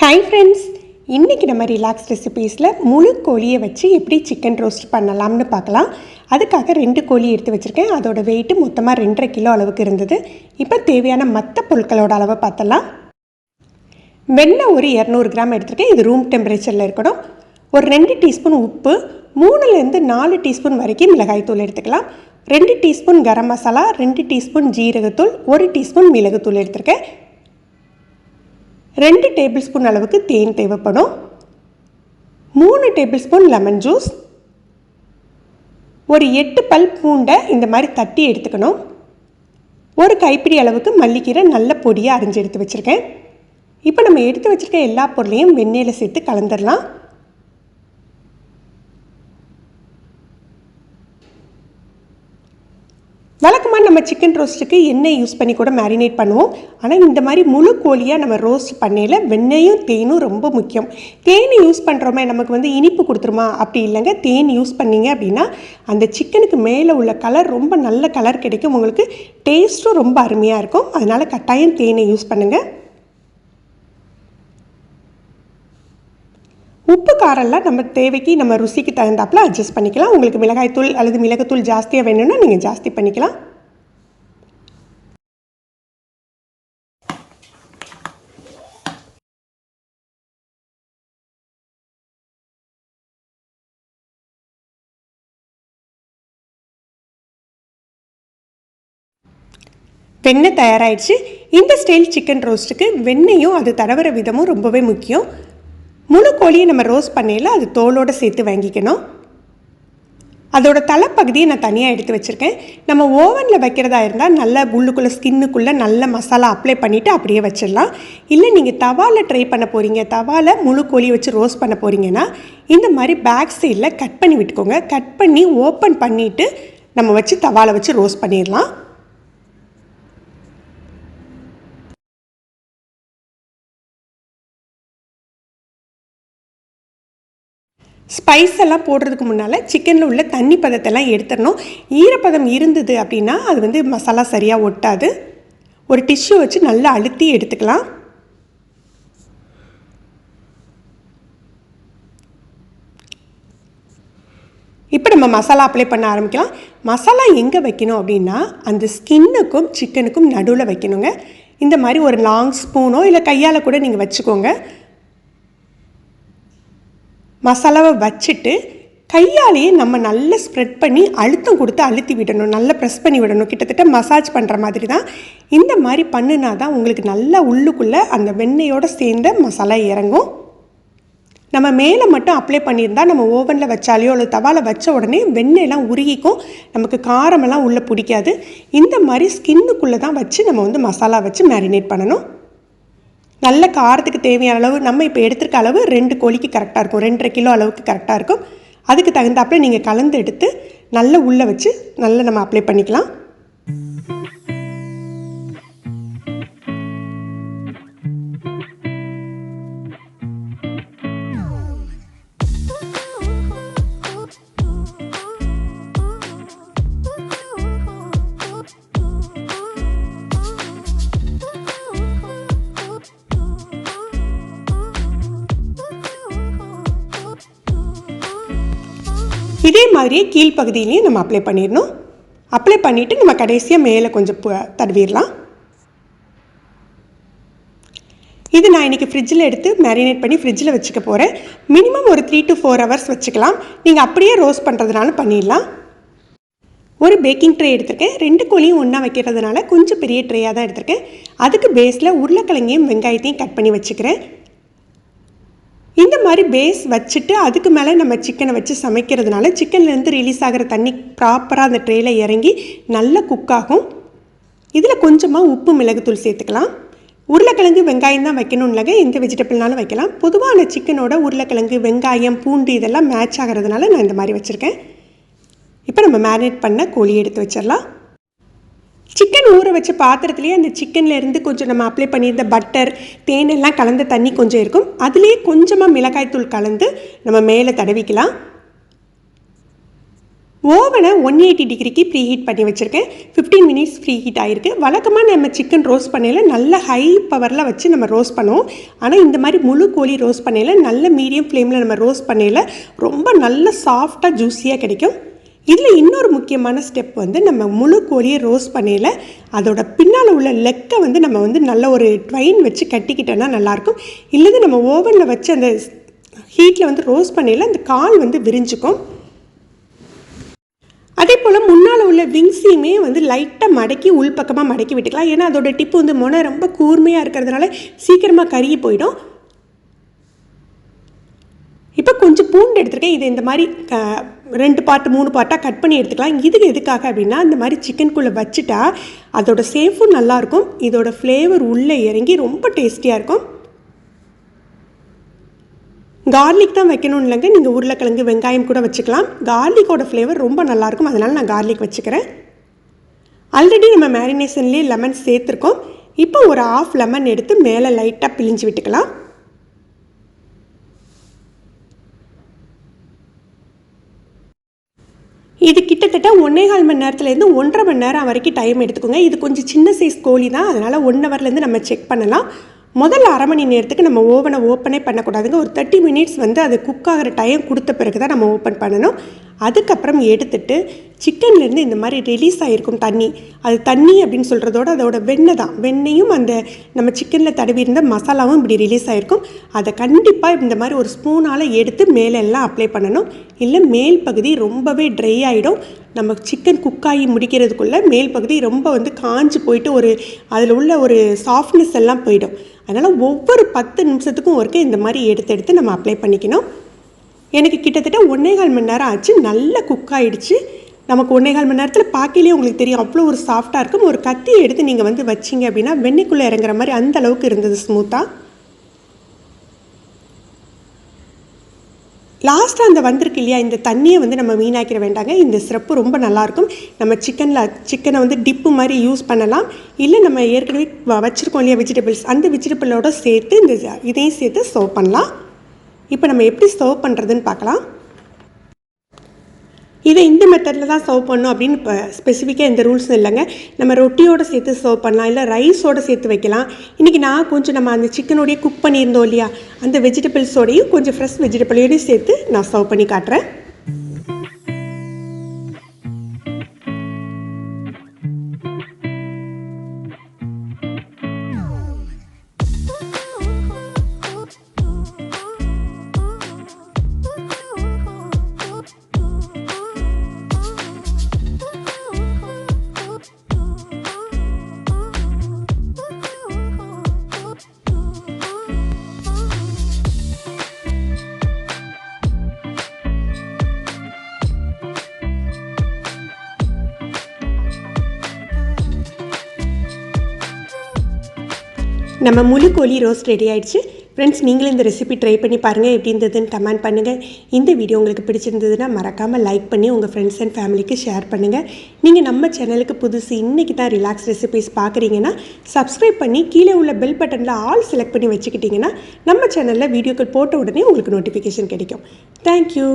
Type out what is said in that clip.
Hi friends, இன்றைக்கி நம்ம relax ரெசிபீஸில் முழு கோழியை வச்சு எப்படி சிக்கன் ரோஸ்ட் பண்ணலாம்னு பார்க்கலாம். அதுக்காக 2 கோழி எடுத்து வச்சுருக்கேன். அதோட வெயிட்டு மொத்தமாக 2.5 கிலோ அளவுக்கு இருந்தது. இப்போ தேவையான மற்ற பொருட்களோட அளவை பார்த்தலாம். வெண்ணெய் ஒரு 200 கிராம் எடுத்துருக்கேன். இது ரூம் டெம்பரேச்சரில் இருக்கணும். ஒரு 2 டீஸ்பூன் உப்பு, 3லேருந்து 4 டீஸ்பூன் வரைக்கும் மிளகாய்த்தூள் எடுத்துக்கலாம். 2 டீஸ்பூன் கரம் மசாலா, 2 டீஸ்பூன் ஜீரகத்தூள், 1 டீஸ்பூன் மிளகுத்தூள் எடுத்துருக்கேன். 2 டேபிள் ஸ்பூன் அளவுக்கு தேன் தேவைப்படும். 3 டேபிள் ஸ்பூன் லெமன் ஜூஸ், ஒரு 8 பல் பூண்டை இந்த மாதிரி தட்டி எடுத்துக்கணும். ஒரு கைப்பிடி அளவுக்கு மல்லிக்கீரை நல்ல பொடியாக அரிஞ்சு எடுத்து வச்சுருக்கேன். இப்போ நம்ம எடுத்து வச்சுருக்க எல்லா பொருளையும் வெண்ணெயில் சேர்த்து கலந்துடலாம். வழக்கமாக நம்ம சிக்கன் ரோஸ்ட்டுக்கு எண்ணெய் யூஸ் பண்ணி கூட மேரினேட் பண்ணுவோம். ஆனால் இந்த மாதிரி முழு கோழியாக நம்ம ரோஸ்ட் பண்ணையில் வெண்ணெயும் தேனும் ரொம்ப முக்கியம். தேன் யூஸ் பண்ணுறோமே நமக்கு இனிப்பு கொடுத்துருமா? அப்படி இல்லைங்க. தேன் யூஸ் பண்ணிங்க அப்படின்னா அந்த சிக்கனுக்கு மேலே உள்ள கலர் ரொம்ப நல்ல கலர் கிடைக்கும். உங்களுக்கு டேஸ்ட்டும் ரொம்ப அருமையாக இருக்கும். அதனால் கட்டாயம் தேனை யூஸ் பண்ணுங்கள். உப்பு காரெல்லாம் நம்ம தேவைக்கு நம்ம ருசிக்கு தகுந்தாப்பில் அட்ஜஸ்ட் பண்ணிக்கலாம். உங்களுக்கு மிளகாய்த்தூள் அல்லது மிளகுத்தூள் ஜாஸ்தியாக வேணும்னா நீங்கள் ஜாஸ்தி பண்ணிக்கலாம். வெண்ணெய் தயாராகிடுச்சு. இந்த ஸ்டைல் சிக்கன் ரோஸ்ட்டுக்கு வெண்ணெயும் அது தடவுற விதமும் ரொம்பவே முக்கியம். முழு கோழியை நம்ம ரோஸ்ட் பண்ணையில் அது தோலோடு சேர்த்து வாங்கிக்கணும். அதோட தலைப்பகுதியை நான் தனியாக எடுத்து வச்சுருக்கேன். நம்ம ஓவனில் வைக்கிறதா இருந்தால் நல்லா உள்ளுக்குள்ளே ஸ்கின்னுக்குள்ளே நல்ல மசாலா அப்ளை பண்ணிவிட்டு அப்படியே வச்சிடலாம். இல்லை நீங்கள் தவாவில் ட்ரை பண்ண போகிறீங்க, தவாவில் முழு கோழி வச்சு ரோஸ்ட் பண்ண போகிறீங்கன்னா இந்த மாதிரி பேக் சைடில் கட் பண்ணி விட்டுக்கோங்க. கட் பண்ணி ஓப்பன் பண்ணிவிட்டு நம்ம வச்சு தவாவில் வச்சு ரோஸ்ட் பண்ணிடலாம். ஸ்பைஸ் எல்லாம் போடுறதுக்கு முன்னால் சிக்கனில் உள்ள தண்ணி பதத்தெல்லாம் எடுத்துடணும். ஈரப்பதம் இருந்தது அப்படின்னா அது மசாலா சரியாக ஒட்டாது. ஒரு டிஷ்யூ வச்சு நல்லா அழுத்தி எடுத்துக்கலாம். இப்போ நம்ம மசாலா அப்ளை பண்ண ஆரம்பிக்கலாம். மசாலா எங்கே வைக்கணும் அப்படின்னா அந்த ஸ்கின்னுக்கும் சிக்கனுக்கும் நடுவில் வைக்கணுங்க. இந்த மாதிரி ஒரு லாங் ஸ்பூனோ இல்லை கையால் கூட நீங்கள் வச்சுக்கோங்க. மசாலாவை வச்சுட்டு கையாலேயே நம்ம நல்லா ஸ்ப்ரெட் பண்ணி அழுத்தம் கொடுத்து அழுத்தி விடணும். நல்லா ப்ரெஸ் பண்ணி விடணும். கிட்டத்தட்ட மசாஜ் பண்ணுற மாதிரி தான். இந்த மாதிரி பண்ணினா தான் உங்களுக்கு நல்லா உள்ளுக்குள்ளே அந்த வெண்ணெயோடு சேர்ந்த மசாலா இறங்கும். நம்ம மேலே மட்டும் அப்ளை பண்ணியிருந்தால் நம்ம ஓவனில் வச்சாலையோ அல்லது தவாவில் வச்ச உடனே வெண்ணெயெல்லாம் உருகிக்கும். நமக்கு காரமெல்லாம் உள்ளே பிடிக்காது. இந்த மாதிரி ஸ்கின்னுக்குள்ளே தான் வச்சு நம்ம மசாலா வச்சு மேரினேட் பண்ணணும். நல்ல காரத்துக்கு தேவையான அளவு நம்ம இப்போ எடுத்துருக்க அளவு 2 கோழிக்கு கரெக்டாக இருக்கும். 2.5 கிலோ அளவுக்கு கரெக்டாக இருக்கும். அதுக்கு தகுந்தாப்பில் நீங்கள் கலந்து எடுத்து நல்லா உள்ளே வச்சு நல்லா நம்ம அப்ளை பண்ணிக்கலாம். இதே மாதிரியே கீழ்ப்பகுதியிலையும் நம்ம அப்ளை பண்ணிடணும். அப்ளை பண்ணிவிட்டு நம்ம கடைசியாக மேலே கொஞ்சம் தடவிடலாம். இது நான் இன்றைக்கி ஃப்ரிட்ஜில் எடுத்து மேரினேட் பண்ணி ஃப்ரிட்ஜில் வச்சுக்க போகிறேன். மினிமம் ஒரு 3 to 4 hours வச்சுக்கலாம். நீங்கள் அப்படியே ரோஸ்ட் பண்ணுறதுனால பண்ணிடலாம். ஒரு பேக்கிங் ட்ரே எடுத்துருக்கேன். 2 கோழியும் ஒன்றா வைக்கிறதுனால கொஞ்சம் பெரிய ட்ரேயாக தான் எடுத்திருக்கேன். அதுக்கு பேஸில் உருளைக்கிழங்கையும் வெங்காயத்தையும் கட் பண்ணி வச்சுக்கிறேன். இந்த மாதிரி பேஸ் வச்சுட்டு அதுக்கு மேலே நம்ம சிக்கனை வச்சு சமைக்கிறதுனால சிக்கன்லேருந்து ரிலீஸ் ஆகிற தண்ணி ப்ராப்பராக அந்த ட்ரேயில் இறங்கி நல்லா குக் ஆகும். இதில் கொஞ்சமாக உப்பு மிளகுத்தூள் சேர்த்துக்கலாம். உருளைக்கிழங்கு வெங்காயம் தான் வைக்கணும் இல்லைங்க, எந்த வெஜிடபிள்னாலும் வைக்கலாம். பொதுவான சிக்கனோட உருளைக்கிழங்கு வெங்காயம் பூண்டு இதெல்லாம் மேட்ச் ஆகிறதுனால நான் இந்த மாதிரி வச்சுருக்கேன். இப்போ நம்ம மேரினேட் பண்ண கோழி எடுத்து வச்சிடலாம். சிக்கன் ஊற வச்ச பாத்திரத்துலேயே அந்த சிக்கன்லேருந்து கொஞ்சம் நம்ம அப்ளை பண்ணியிருந்த பட்டர் தேனெல்லாம் கலந்த தண்ணி கொஞ்சம் இருக்கும். அதுலேயே கொஞ்சமாக மிளகாய்த்தூள் கலந்து நம்ம மேலே தடவிக்கலாம். ஓவனை 180 டிகிரிக்கு ப்ரீ ஹீட் பண்ணி வச்சுருக்கேன். 15 மினிட்ஸ் ப்ரீ ஹீட் ஆகிருக்கு. வழக்கமாக நம்ம சிக்கன் ரோஸ்ட் பண்ணையில் நல்ல ஹை பவரில் வச்சு நம்ம ரோஸ்ட் பண்ணுவோம். ஆனால் இந்த மாதிரி முழு கோழி ரோஸ்ட் பண்ணையில் நல்ல மீடியம் ஃப்ளேமில் நம்ம ரோஸ்ட் பண்ணையில் ரொம்ப நல்ல சாஃப்டாக ஜூஸியாக கிடைக்கும். இதில் இன்னொரு முக்கியமான ஸ்டெப் வந்து நம்ம முழு கோழியை ரோஸ்ட் பண்ணையில் அதோட பின்னால் உள்ள லெக்கை வந்து நம்ம வந்து நல்ல ஒரு ட்வைன் வச்சு கட்டிக்கிட்டோன்னா நல்லாயிருக்கும். இல்லது நம்ம ஓவனில் வச்சு அந்த ஹீட்டில் வந்து ரோஸ்ட் பண்ணையில் அந்த கால் வந்து விரிஞ்சிக்கும். அதே போல் முன்னால் உள்ள விங்ஸையுமே வந்து லைட்டாக மடக்கி உள்பக்கமாக மடக்கி விட்டுக்கலாம். ஏன்னா அதோட டிப்பு வந்து முனை ரொம்ப கூர்மையாக இருக்கிறதுனால சீக்கிரமாக கருகி போயிடும். இப்போ கொஞ்சம் பூண்டு எடுத்துருக்கேன். இதை இந்த மாதிரி 2 பார்ட் 3 பார்ட்டாக கட் பண்ணி எடுத்துக்கலாம். இது எதுக்காக அப்படின்னா இந்த மாதிரி சிக்கனுக்குள்ளே வச்சுட்டா அதோட சேஃபும் நல்லாயிருக்கும். இதோட ஃப்ளேவர் உள்ளே இறங்கி ரொம்ப டேஸ்டியாக இருக்கும். கார்லிக் தான் வைக்கணும் இல்லைங்க, நீங்கள் உருளைக்கிழங்கு வெங்காயம் கூட வச்சுக்கலாம். கார்லிக்கோட ஃப்ளேவர் ரொம்ப நல்லாயிருக்கும், அதனால் நான் கார்லிக் வச்சுக்கிறேன். ஆல்ரெடி நம்ம மேரினேஷன்லேயே லெமன் சேர்த்துருக்கோம். இப்போ ஒரு 1/2 லெமன் எடுத்து மேலே லைட்டாக பிழிஞ்சு விட்டுக்கலாம். இது கிட்டத்தட்ட 1.25 மணி நேரத்துலேருந்து 1.5 மணி நேரம் வரைக்கும் டைம் எடுத்துக்கோங்க. இது கொஞ்சம் சின்ன சைஸ் கோழி தான், அதனால் 1 ஹவர்லேருந்து நம்ம செக் பண்ணலாம். முதல்ல 1/2 மணி நேரத்துக்கு நம்ம ஓவனை ஓப்பனே பண்ணக்கூடாதுங்க. ஒரு 30 மினிட்ஸ் வந்து அது குக் ஆகிற டைம் கொடுத்த பிறகு தான் நம்ம ஓப்பன் பண்ணணும். அதுக்கப்புறம் எடுத்துட்டு சிக்கன்லேருந்து இந்த மாதிரி ரிலீஸ் ஆகிருக்கும் தண்ணி. அது தண்ணி அப்படின்னு சொல்கிறதோட அதோட வெண்ணெய் தான். வெண்ணெயும் அந்த நம்ம சிக்கனில் தடவி இருந்த மசாலாவும் இப்படி ரிலீஸ் ஆகிருக்கும். அதை கண்டிப்பாக இந்த மாதிரி ஒரு ஸ்பூனால் எடுத்து மேலே எல்லாம் அப்ளை பண்ணணும். இல்லை மேல் பகுதி ரொம்பவே ட்ரை ஆகிடும். நம்ம சிக்கன் குக்காகி முடிக்கிறதுக்குள்ளே மேல் பகுதி ரொம்ப வந்து காஞ்சு போயிட்டு அதில் உள்ள ஒரு சாஃப்ட்னஸ் எல்லாம் போயிடும். அதனால் ஒவ்வொரு 10 நிமிஷத்துக்கும் ஒருக்க இந்த மாதிரி எடுத்து நம்ம அப்ளை பண்ணிக்கணும். எனக்கு கிட்டத்தட்ட 1.25 மணி நேரம் ஆச்சு. நல்லா குக் ஆகிடுச்சு. நமக்கு 1.25 மணி நேரத்தில் பார்க்கலையே உங்களுக்கு தெரியும், அவ்வளோ ஒரு சாஃப்டாக இருக்கும். ஒரு கத்தியை எடுத்து நீங்கள் வந்து வச்சிங்க அப்படின்னா வெண்ணெய்க்குள்ளே இறங்குற மாதிரி அந்த அளவுக்கு இருந்தது ஸ்மூத்தாக. லாஸ்ட்டாக அந்த வந்திருக்கு இல்லையா, இந்த தண்ணியை வந்து நம்ம வீணாக்கிற வேண்டாங்க. இந்த சிரப்பு ரொம்ப நல்லாயிருக்கும். நம்ம சிக்கனை வந்து டிப்பு மாதிரி யூஸ் பண்ணலாம். இல்லை நம்ம ஏற்கனவே வச்சுருக்கோம் இல்லையா வெஜிடபிள்ஸ், அந்த வெஜிடபிளோட சேர்த்து இதையும் சேர்த்து சர்வ் பண்ணலாம். இப்போ நம்ம எப்படி சர்வ் பண்ணுறதுன்னு பார்க்கலாம். இதை இந்த மெத்தடில் தான் சர்வ் பண்ணணும் அப்படின்னு இப்போ ஸ்பெசிஃபிக்காக எந்த ரூல்ஸும் இல்லைங்க. நம்ம ரொட்டியோடு சேர்த்து சர்வ் பண்ணலாம், இல்லை ரைஸோடு சேர்த்து வைக்கலாம். இன்றைக்கி நான் கொஞ்சம் நம்ம அந்த சிக்கனோடையே குக் பண்ணியிருந்தோம் இல்லையா, அந்த வெஜிடபிள்ஸோடையும் கொஞ்சம் ஃப்ரெஷ் வெஜிடபிளோடையும் சேர்த்து நான் சர்வ் பண்ணி காட்டுறேன். நம்ம முழு கோழி ரோஸ்ட் ரெடி ஆகிடுச்சு. ஃப்ரெண்ட்ஸ், நீங்களும் இந்த ரெசிபி ட்ரை பண்ணி பாருங்கள். எப்படி இருந்ததுன்னு கமெண்ட் பண்ணுங்கள். இந்த வீடியோ உங்களுக்கு பிடிச்சிருந்ததுன்னா மறக்காமல் லைக் பண்ணி உங்கள் ஃப்ரெண்ட்ஸ் அண்ட் ஃபேமிலிக்கு ஷேர் பண்ணுங்கள். நீங்கள் நம்ம சேனலுக்கு புதுசு இன்றைக்கி தான் ரிலாக்ஸ் ரெசிபிஸ் பார்க்குறீங்கன்னா சப்ஸ்கிரைப் பண்ணி கீழே உள்ள பெல் பட்டனில் ஆல் செலக்ட் பண்ணி வச்சுக்கிட்டிங்கன்னா நம்ம சேனலில் வீடியோக்கள் போட்ட உடனே உங்களுக்கு நோட்டிஃபிகேஷன் கிடைக்கும். தேங்க்யூ.